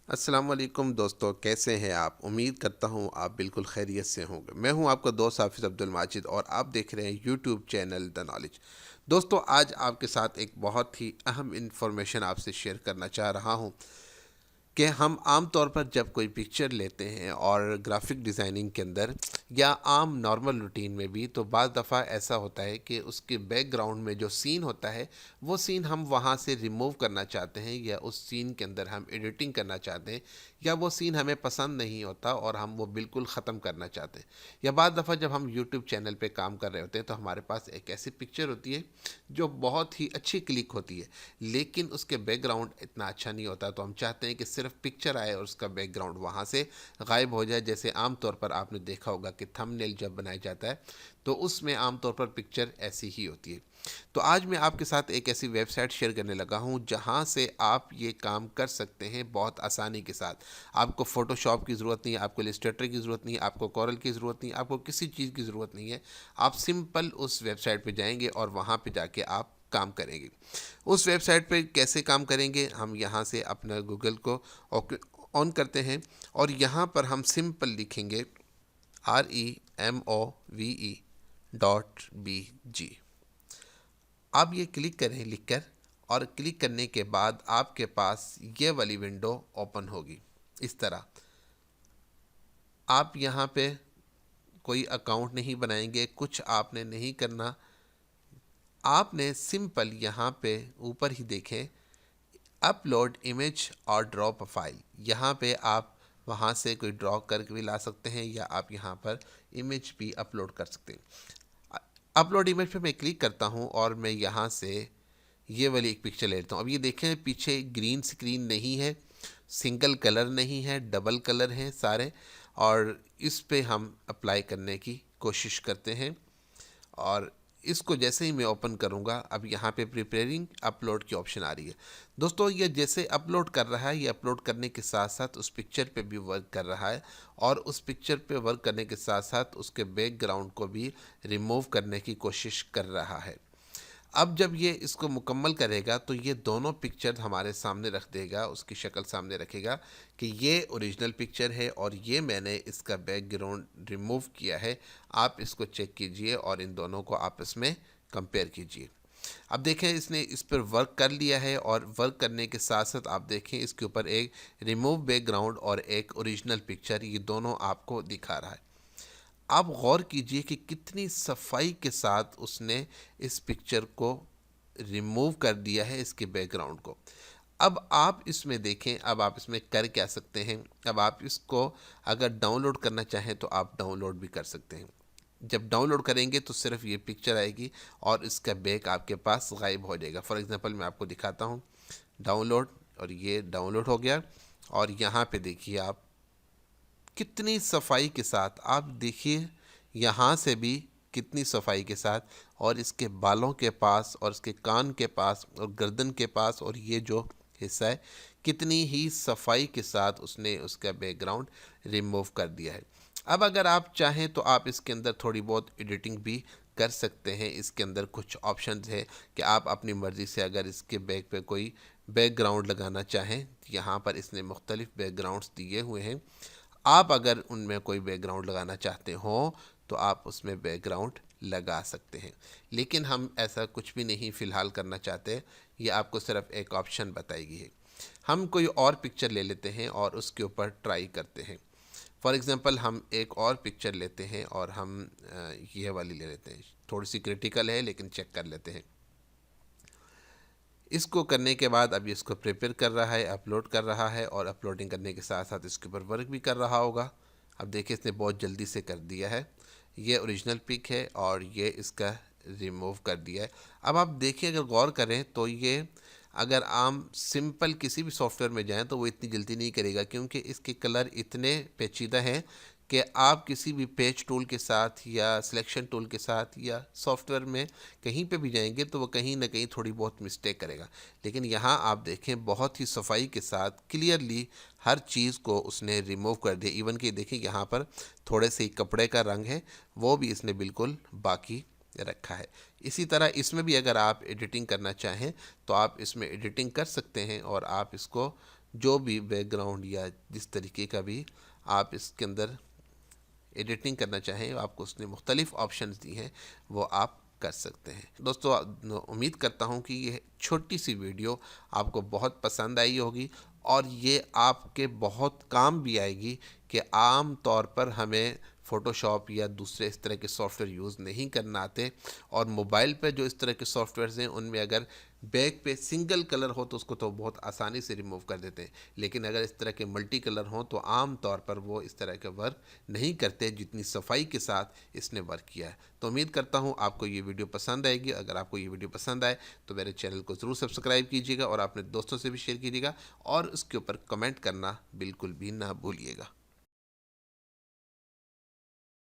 अस्सलाम वालेकुम दोस्तों, कैसे हैं आप? उम्मीद करता हूँ आप बिल्कुल खैरियत से होंगे। मैं हूँ आपका दोस्त हाफिज़ अब्दुल माजिद और आप देख रहे हैं यूट्यूब चैनल द नॉलेज। दोस्तों, आज आपके साथ एक बहुत ही अहम इंफॉर्मेशन आपसे शेयर करना चाह रहा हूँ कि हम आम तौर पर जब कोई पिक्चर लेते हैं और ग्राफिक डिज़ाइनिंग के अंदर या आम नॉर्मल रूटीन में भी, तो बाज़ दफ़ा ऐसा होता है कि उसके बैकग्राउंड में जो सीन होता है वो सीन हम वहाँ से रिमूव करना चाहते हैं या उस सीन के अंदर हम एडिटिंग करना चाहते हैं, या वो सीन हमें पसंद नहीं होता और हम वो बिल्कुल ख़त्म करना चाहते हैं। या बाज़ दफ़ा जब हम यूट्यूब चैनल पे काम कर रहे होते हैं तो हमारे पास एक ऐसी पिक्चर होती है जो बहुत ही अच्छी क्लिक होती है, लेकिन उसके बैकग्राउंड इतना अच्छा नहीं होता, तो हम चाहते हैं कि सिर्फ पिक्चर आए और उसका बैकग्राउंड वहाँ से गायब हो जाए। जैसे आम तौर पर आपने देखा होगा कि थंबनेल जब बनाया जाता है तो उसमें आम तौर पर पिक्चर ऐसी ही होती है। तो आज मैं आपके साथ एक ऐसी वेबसाइट शेयर करने लगा हूँ जहाँ से आप ये काम कर सकते हैं बहुत आसानी के साथ। आपको फ़ोटोशॉप की ज़रूरत नहीं है, आपको इलस्ट्रेटर की ज़रूरत नहीं है, आपको कोरल की ज़रूरत नहीं है, आपको किसी चीज़ की ज़रूरत नहीं है। आप सिंपल उस वेबसाइट पे जाएंगे और वहाँ पे जाके आप काम करेंगे। उस वेबसाइट पे कैसे काम करेंगे? हम यहाँ से अपना गूगल को ऑन करते हैं और यहाँ पर हम सिंपल लिखेंगे REMOVE.BG। आप ये क्लिक करें लिखकर, और क्लिक करने के बाद आपके पास ये वाली विंडो ओपन होगी इस तरह। आप यहाँ पे कोई अकाउंट नहीं बनाएंगे, कुछ आपने नहीं करना। आपने सिंपल यहाँ पे ऊपर ही देखें अपलोड इमेज और ड्रॉप फाइल, यहाँ पे आप वहाँ से कोई ड्रॉ करके भी ला सकते हैं या आप यहाँ पर इमेज भी अपलोड कर सकते हैं। अपलोड इमेज पे मैं क्लिक करता हूँ और मैं यहाँ से ये वाली एक पिक्चर ले लेता हूँ। अब ये देखें पीछे ग्रीन स्क्रीन नहीं है, सिंगल कलर नहीं है, डबल कलर हैं सारे, और इस पे हम अप्लाई करने की कोशिश करते हैं। और इसको जैसे ही मैं ओपन करूंगा, अब यहाँ पे प्रिपेयरिंग अपलोड की ऑप्शन आ रही है। दोस्तों, ये जैसे अपलोड कर रहा है, ये अपलोड करने के साथ साथ उस पिक्चर पे भी वर्क कर रहा है, और उस पिक्चर पे वर्क करने के साथ साथ उसके बैकग्राउंड को भी रिमूव करने की कोशिश कर रहा है। अब जब ये इसको मुकम्मल करेगा तो ये दोनों पिक्चर हमारे सामने रख देगा, उसकी शक्ल सामने रखेगा कि ये ओरिजिनल पिक्चर है और ये मैंने इसका बैकग्राउंड रिमूव किया है। आप इसको चेक कीजिए और इन दोनों को आपस में कंपेयर कीजिए। अब देखें इसने इस पर वर्क कर लिया है, और वर्क करने के साथ साथ आप देखें इसके ऊपर एक रिमूव बैकग्राउंड और एक ओरिजिनल पिक्चर, ये दोनों आपको दिखा रहा है। आप गौर कीजिए कि कितनी सफाई के साथ उसने इस पिक्चर को रिमूव कर दिया है, इसके बैकग्राउंड को। अब आप इसमें देखें, अब आप इसमें कर क्या सकते हैं। अब आप इसको अगर डाउनलोड करना चाहें तो आप डाउनलोड भी कर सकते हैं। जब डाउनलोड करेंगे तो सिर्फ ये पिक्चर आएगी और इसका बैक आपके पास गायब हो जाएगा। फॉर एग्ज़ाम्पल मैं आपको दिखाता हूँ, डाउनलोड, और ये डाउनलोड हो गया। और यहाँ पे देखिए आप कितनी सफाई के साथ, आप देखिए यहाँ से भी कितनी सफाई के साथ, और इसके बालों के पास और इसके कान के पास और गर्दन के पास और ये जो हिस्सा है, कितनी ही सफाई के साथ उसने उसका बैकग्राउंड रिमूव कर दिया है। अब अगर आप चाहें तो आप इसके अंदर थोड़ी बहुत एडिटिंग भी कर सकते हैं। इसके अंदर कुछ ऑप्शंस है कि आप अपनी मर्ज़ी से अगर इसके बैक पे कोई बैकग्राउंड लगाना चाहें, यहाँ पर इसने मुख्तलिफ बैकग्राउंड्स दिए हुए हैं। आप अगर उनमें कोई बैकग्राउंड लगाना चाहते हो तो आप उसमें बैकग्राउंड लगा सकते हैं, लेकिन हम ऐसा कुछ भी नहीं फ़िलहाल करना चाहते। ये आपको सिर्फ एक ऑप्शन बताई गई है। हम कोई और पिक्चर ले लेते हैं और उसके ऊपर ट्राई करते हैं। फॉर एग्ज़ाम्पल हम एक और पिक्चर लेते हैं और हम ये वाली ले लेते हैं। थोड़ी सी क्रिटिकल है लेकिन चेक कर लेते हैं। इसको करने के बाद अब इसको प्रिपेयर कर रहा है, अपलोड कर रहा है, और अपलोडिंग करने के साथ साथ इसके ऊपर वर्क भी कर रहा होगा। अब देखिए इसने बहुत जल्दी से कर दिया है। ये ओरिजिनल पिक है और ये इसका रिमूव कर दिया है। अब आप देखिए, अगर गौर करें तो ये अगर आम सिंपल किसी भी सॉफ्टवेयर में जाएं तो वो इतनी जल्दी नहीं करेगा, क्योंकि इसके कलर इतने पेचीदा हैं कि आप किसी भी पेज टूल के साथ या सिलेक्शन टूल के साथ या सॉफ्टवेयर में कहीं पे भी जाएंगे तो वो कहीं ना कहीं थोड़ी बहुत मिस्टेक करेगा। लेकिन यहाँ आप देखें बहुत ही सफाई के साथ क्लियरली हर चीज़ को उसने रिमूव कर दिया। इवन कि देखिए यहाँ पर थोड़े से कपड़े का रंग है, वो भी इसने बिल्कुल बाकी रखा है। इसी तरह इसमें भी अगर आप एडिटिंग करना चाहें तो आप इसमें एडिटिंग कर सकते हैं, और आप इसको जो भी बैकग्राउंड या जिस तरीके का भी आप इसके अंदर एडिटिंग करना चाहें, आपको उसने मुख्तलिफ़ ऑप्शंस दी हैं, वो आप कर सकते हैं। दोस्तों, उम्मीद करता हूँ कि ये छोटी सी वीडियो आपको बहुत पसंद आई होगी और ये आपके बहुत काम भी आएगी कि आम तौर पर हमें फ़ोटोशॉप या दूसरे इस तरह के सॉफ्टवेयर यूज़ नहीं करना आते, और मोबाइल पे जो इस तरह के सॉफ्टवेयर्स हैं उनमें अगर बैक पे सिंगल कलर हो तो उसको तो बहुत आसानी से रिमूव कर देते हैं, लेकिन अगर इस तरह के मल्टी कलर हों तो आम तौर पर वो इस तरह का वर्क नहीं करते जितनी सफाई के साथ इसने वर्क किया है। तो उम्मीद करता हूँ आपको ये वीडियो पसंद आएगी। अगर आपको ये वीडियो पसंद आए तो मेरे चैनल को ज़रूर सब्सक्राइब कीजिएगा और अपने दोस्तों से भी शेयर कीजिएगा, और उसके ऊपर कमेंट करना बिल्कुल भी ना भूलिएगा।